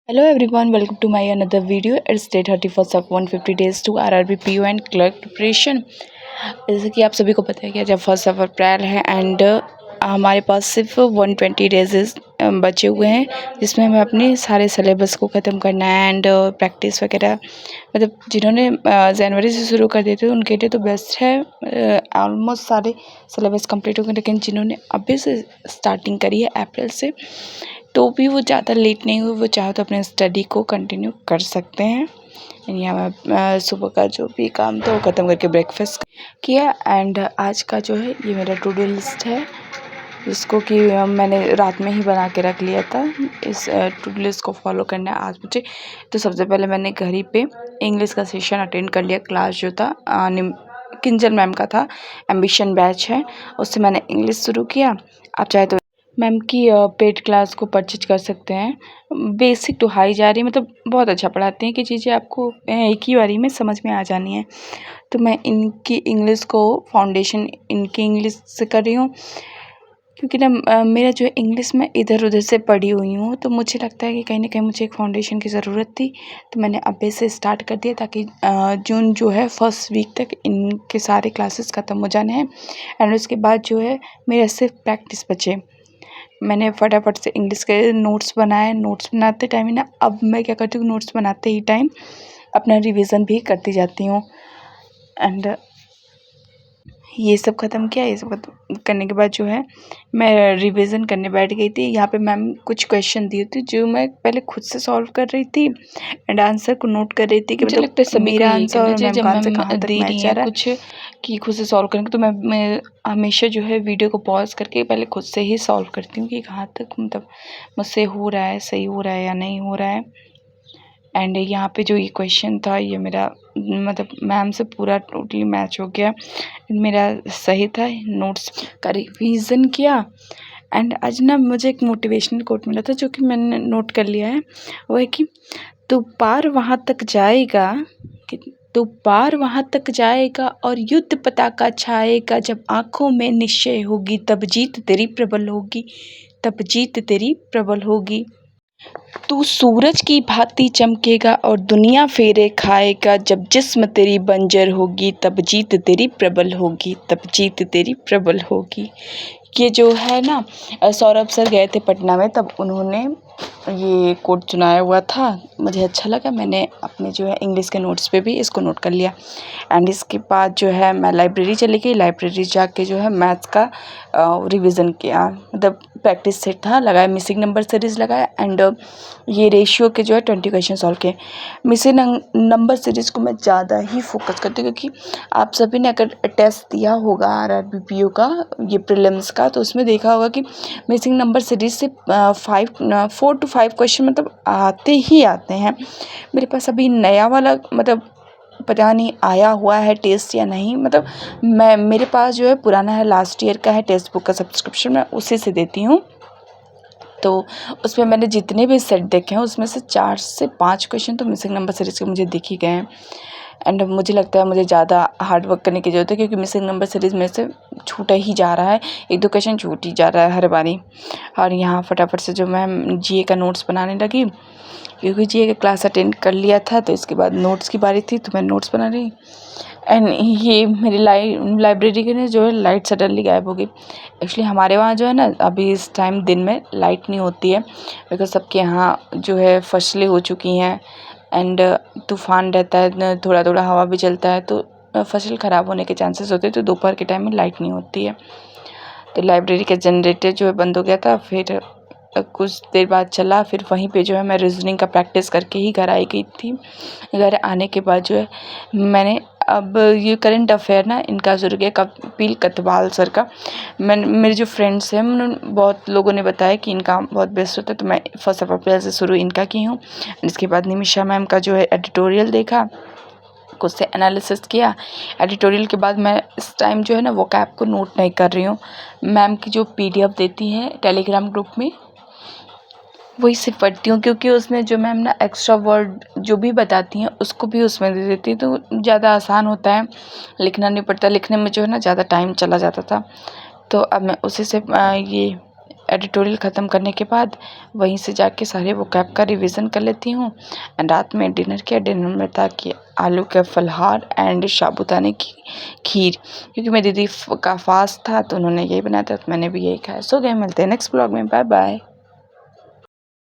Hello everyone, welcome to my another video. It's day 31st of 150 days to RRB PO and clerk preparation. जैसे कि आप सभी को पता है कि आज 1 अप्रैल है एंड हमारे पास सिर्फ 120 डेज बचे हुए हैं, जिसमें हमें अपने सारे सिलेबस को ख़त्म करना है एंड प्रैक्टिस वगैरह। मतलब जिन्होंने जनवरी से शुरू कर दिए थे उनके लिए तो बेस्ट है, ऑलमोस्ट सारे सिलेबस कंप्लीट हो गए। लेकिन जिन्होंने अभी से स्टार्टिंग करी है अप्रैल से, तो भी वो ज़्यादा लेट नहीं हुए, वो चाहो तो अपने स्टडी को कंटिन्यू कर सकते हैं। यहाँ मैं सुबह का जो भी काम था वो ख़त्म करके ब्रेकफास्ट किया एंड आज का जो है ये मेरा टू डू लिस्ट है, जिसको कि मैंने रात में ही बना के रख लिया था। इस टू डू लिस्ट को फॉलो करना है आज मुझे। तो सबसे पहले मैंने घर ही पे इंग्लिश का सेशन अटेंड कर लिया। क्लास जो था किंजल मैम का था, एम्बिशन बैच है, उससे मैंने इंग्लिश शुरू किया। आप चाहे तो मैम की पेड क्लास को परचेज कर सकते हैं। बेसिक टू हाई जा रही है, मतलब बहुत अच्छा पढ़ाते हैं कि चीज़ें आपको एक ही बारी में समझ में आ जानी है। तो मैं इनकी इंग्लिश को फाउंडेशन इनकी इंग्लिश से कर रही हूँ, क्योंकि ना मेरा जो इंग्लिश मैं इधर उधर से पढ़ी हुई हूँ, तो मुझे लगता है कि कहीं ना कहीं मुझे एक फाउंडेशन की ज़रूरत थी। तो मैंने अभी से स्टार्ट कर दिया ताकि जून जो है फर्स्ट वीक तक इनके सारे क्लासेस ख़त्म हो जाने हैं एंड उसके बाद जो है मेरा सिर्फ प्रैक्टिस बचे। मैंने फटाफट से इंग्लिश के नोट्स बनाए। नोट्स बनाते टाइम ही ना, अब मैं क्या करती हूँ, नोट्स बनाते ही टाइम अपना रिवीजन भी करती जाती हूँ एंड ये सब ख़त्म किया। ये सब ख़त्म करने के बाद जो है मैं रिवीजन करने बैठ गई थी। यहाँ पे मैम कुछ क्वेश्चन दिए थे जो मैं पहले खुद से सॉल्व कर रही थी एंड आंसर को नोट कर रही थी कि मुझे लगता है सभी मेरा को यही आंसर करना और चाहिए मैम जब का आंसर मैम कहाँ तक दे मैच रही जा हैं रहा है कुछ कि खुद से सॉल्व करेंगे। तो मैं हमेशा जो है वीडियो को पॉज करके पहले खुद से ही सॉल्व करती हूँ कि कहाँ तक मतलब मुझसे हो रहा है, सही हो रहा है या नहीं हो रहा है। एंड यहाँ पे जो ये क्वेश्चन था ये मेरा मतलब मैम से पूरा टोटली मैच हो गया, मेरा सही था। नोट्स का रिवीजन किया एंड आज ना मुझे एक मोटिवेशनल कोट मिला था जो कि मैंने नोट कर लिया है। वो है कि तू पार वहाँ तक जाएगा, कि तू पार वहाँ तक जाएगा और युद्ध पताका छाएगा, जब आँखों में निश्चय होगी तब जीत तेरी प्रबल होगी, तब जीत तेरी प्रबल होगी। तू सूरज की भांति चमकेगा और दुनिया फेरे खाएगा, जब जिस्म तेरी बंजर होगी तब जीत तेरी प्रबल होगी, तब जीत तेरी प्रबल होगी। ये जो है ना, सौरभ सर गए थे पटना में, तब उन्होंने ये कोट चुनाया हुआ था। मुझे अच्छा लगा, मैंने अपने जो है इंग्लिश के नोट्स पे भी इसको नोट कर लिया एंड इसके बाद जो है मैं लाइब्रेरी चली गई। लाइब्रेरी जाके जो है मैथ्स का रिवीजन किया, मतलब प्रैक्टिस सेट था लगाया, मिसिंग नंबर सीरीज़ लगाया एंड ये रेशियो के जो है 20 क्वेश्चन सॉल्व किए। मिसिंग नंबर सीरीज़ को मैं ज़्यादा ही फोकस करती हूँ, क्योंकि आप सभी ने अगर टेस्ट दिया होगा RRB PO का, ये प्रीलिम्स का, तो उसमें देखा होगा कि मिसिंग नंबर सीरीज से 4 to 5 क्वेश्चन मतलब आते ही आते हैं। मेरे पास अभी नया वाला मतलब पता नहीं आया हुआ है टेस्ट या नहीं, मतलब मेरे पास जो है पुराना है, लास्ट ईयर का है टेक्स्ट बुक का सब्सक्रिप्शन, मैं उसी से देती हूँ। तो उसमें मैंने जितने भी सेट देखे हैं उसमें से 4 से 5 क्वेश्चन तो मिसिंग नंबर सीरीज़ के मुझे दिख ही गए हैं एंड मुझे लगता है मुझे ज़्यादा हार्ड वर्क करने की ज़रूरत है, क्योंकि मिसिंग नंबर सीरीज़ में से छूटा ही जा रहा है, 1-2 क्वेश्चन छूट ही जा रहा है हर बारी। और यहाँ फटाफट से जो मैं GA का नोट्स बनाने लगी, क्योंकि GA का क्लास अटेंड कर लिया था, तो इसके बाद नोट्स की बारी थी, तो मैं नोट्स बना रही। एंड ये मेरी लाइब्रेरी की ना जो है लाइट सडनली गायब हो गई। एक्चुअली हमारे वहाँ जो है ना अभी इस टाइम दिन में लाइट नहीं होती है, बिकॉज सबके यहाँ जो है फसलें हो चुकी हैं एंड तूफ़ान रहता है, थोड़ा थोड़ा हवा भी चलता है, तो फसल ख़राब होने के चांसेस होते हैं। तो दोपहर के टाइम में लाइट नहीं होती है, तो लाइब्रेरी का जनरेटर जो है बंद हो गया था। फिर कुछ देर बाद चला, फिर वहीं पे जो है मैं रीजनिंग का प्रैक्टिस करके ही घर आई गई थी। घर आने के बाद जो है मैंने अब ये करंट अफेयर ना इनका शुरू किया, कपिल कतवाल सर का। मेरे जो फ्रेंड्स हैं उन्होंने बहुत लोगों ने बताया कि इनका बहुत बेस्ट होता है, तो मैं 1 अप्रैल से शुरू इनका की हूँ। इसके बाद निमिषा मैम का जो है एडिटोरियल देखा, कुछ से एनालिसिस किया। एडिटोरियल के बाद मैं इस टाइम जो है ना वो कैप को नोट नहीं कर रही हूँ, मैम की जो PDF देती हैं टेलीग्राम ग्रुप में वही सिर्फ पढ़ती हूँ, क्योंकि उसमें जो मैम ना एक्स्ट्रा वर्ड जो भी बताती हैं उसको भी उसमें दे देती है, तो ज़्यादा आसान होता है, लिखना नहीं पड़ता। लिखने में जो है ना ज़्यादा टाइम चला जाता था, तो अब मैं उसी से ये एडिटोरियल ख़त्म करने के बाद वहीं से जाके सारे वोकैब का रिवीजन कर लेती हूँ। एंड रात में डिनर किया, डिनर में था कि आलू के फलहार एंड साबूदाने की खीर, क्योंकि मेरी दीदी का फास्ट था तो उन्होंने यही बनाया था, तो मैंने भी यही खाया। सो गए, मिलते हैं नेक्स्ट ब्लॉग में, बाय बाय।